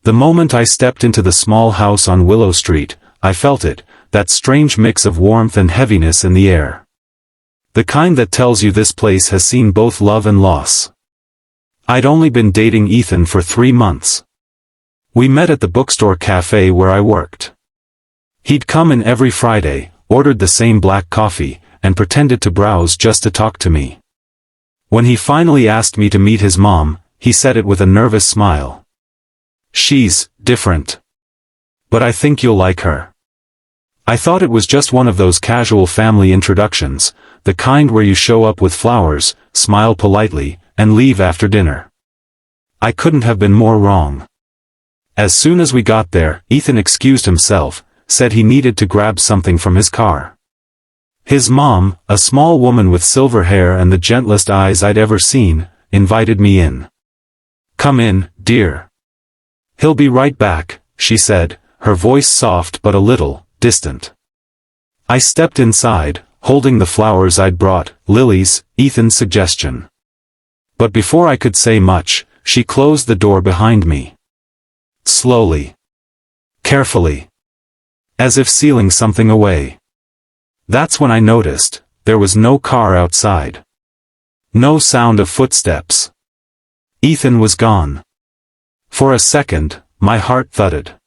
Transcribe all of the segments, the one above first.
The moment I stepped into the small house on Willow Street, I felt it, that strange mix of warmth and heaviness in the air. The kind that tells you this place has seen both love and loss. I'd only been dating Ethan for 3 months. We met at the bookstore cafe where I worked. He'd come in every Friday, ordered the same black coffee, and pretended to browse just to talk to me. When he finally asked me to meet his mom, he said it with a nervous smile. "She's different. But I think you'll like her." I thought it was just one of those casual family introductions, the kind where you show up with flowers, smile politely, and leave after dinner. I couldn't have been more wrong. As soon as we got there, Ethan excused himself, said he needed to grab something from his car. His mom, a small woman with silver hair and the gentlest eyes I'd ever seen, invited me in. "Come in, dear. He'll be right back," she said, her voice soft but a little distant. I stepped inside, holding the flowers I'd brought, lilies, Ethan's suggestion. But before I could say much, she closed the door behind me. Slowly. Carefully. As if sealing something away. That's when I noticed, there was no car outside. No sound of footsteps. Ethan was gone. For a second, my heart thudded.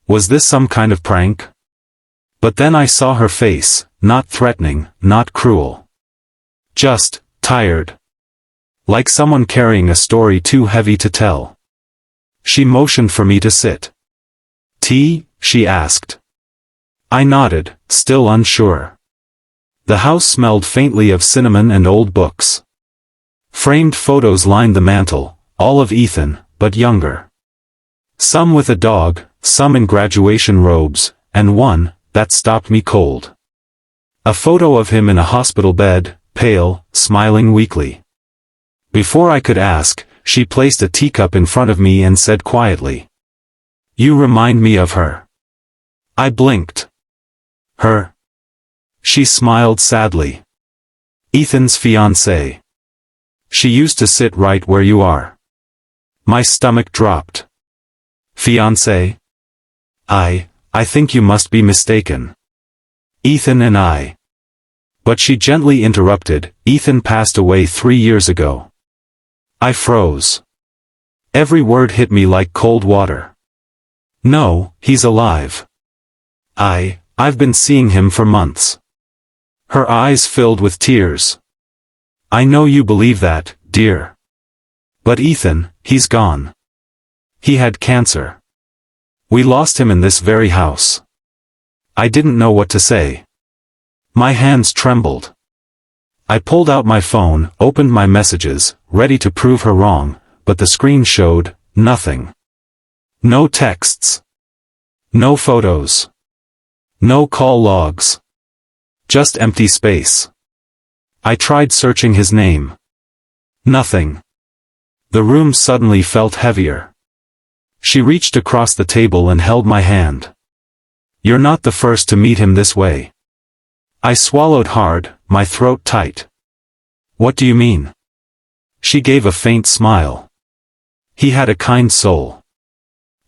Was this some kind of prank? But then I saw her face, not threatening, not cruel. Just tired. Like someone carrying a story too heavy to tell. She motioned for me to sit. "Tea?" she asked. I nodded, still unsure. The house smelled faintly of cinnamon and old books. Framed photos lined the mantel, all of Ethan, but younger. Some with a dog, some in graduation robes, and one that stopped me cold. A photo of him in a hospital bed, pale, smiling weakly. Before I could ask, she placed a teacup in front of me and said quietly, "You remind me of her." I blinked. Her? She smiled sadly. "Ethan's fiancée. She used to sit right where you are." My stomach dropped. "Fiancée? I think you must be mistaken. Ethan and I." But she gently interrupted, "Ethan passed away 3 years ago." I froze. Every word hit me like cold water. "No, he's alive. I've been seeing him for months." Her eyes filled with tears. "I know you believe that, dear. But Ethan, he's gone. He had cancer. We lost him in this very house." I didn't know what to say. My hands trembled. I pulled out my phone, opened my messages, ready to prove her wrong, but the screen showed nothing. No texts. No photos. No call logs. Just empty space. I tried searching his name. Nothing. The room suddenly felt heavier. She reached across the table and held my hand. "You're not the first to meet him this way." I swallowed hard, my throat tight. "What do you mean?" She gave a faint smile. "He had a kind soul.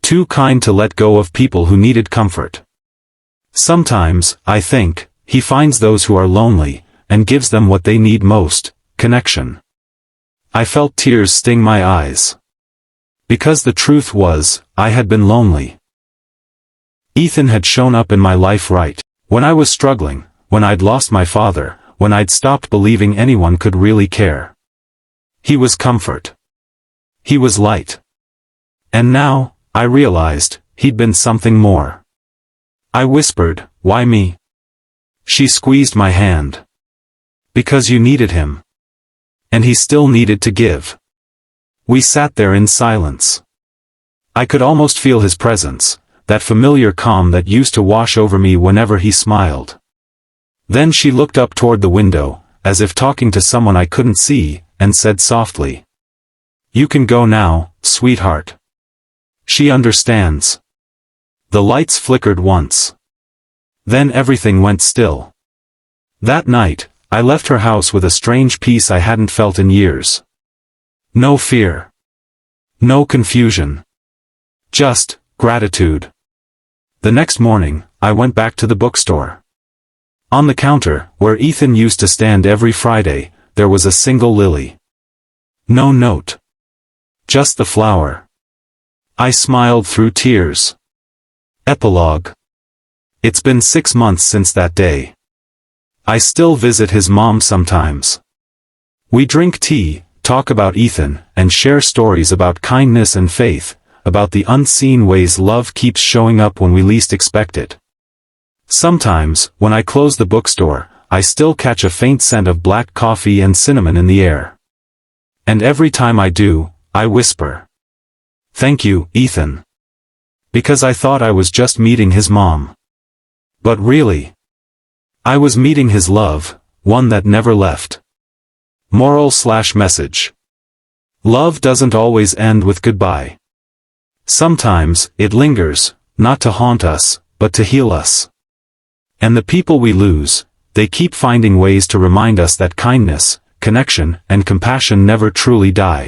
Too kind to let go of people who needed comfort. Sometimes, I think, he finds those who are lonely, and gives them what they need most, connection." I felt tears sting my eyes. Because the truth was, I had been lonely. Ethan had shown up in my life right when I was struggling, when I'd lost my father, when I'd stopped believing anyone could really care. He was comfort. He was light. And now, I realized, he'd been something more. I whispered, "Why me?" She squeezed my hand. "Because you needed him. And he still needed to give." We sat there in silence. I could almost feel his presence, that familiar calm that used to wash over me whenever he smiled. Then she looked up toward the window, as if talking to someone I couldn't see, and said softly, "You can go now, sweetheart. She understands." The lights flickered once. Then everything went still. That night, I left her house with a strange peace I hadn't felt in years. No fear. No confusion. Just gratitude. The next morning, I went back to the bookstore. On the counter, where Ethan used to stand every Friday, there was a single lily. No note. Just the flower. I smiled through tears. Epilogue. It's been 6 months since that day. I still visit his mom sometimes. We drink tea, talk about Ethan, and share stories about kindness and faith, about the unseen ways love keeps showing up when we least expect it. Sometimes, when I close the bookstore, I still catch a faint scent of black coffee and cinnamon in the air. And every time I do, I whisper, "Thank you, Ethan." Because I thought I was just meeting his mom. But really, I was meeting his love, one that never left. Moral/message. Love doesn't always end with goodbye. Sometimes, it lingers, not to haunt us, but to heal us. And the people we lose, they keep finding ways to remind us that kindness, connection, and compassion never truly die.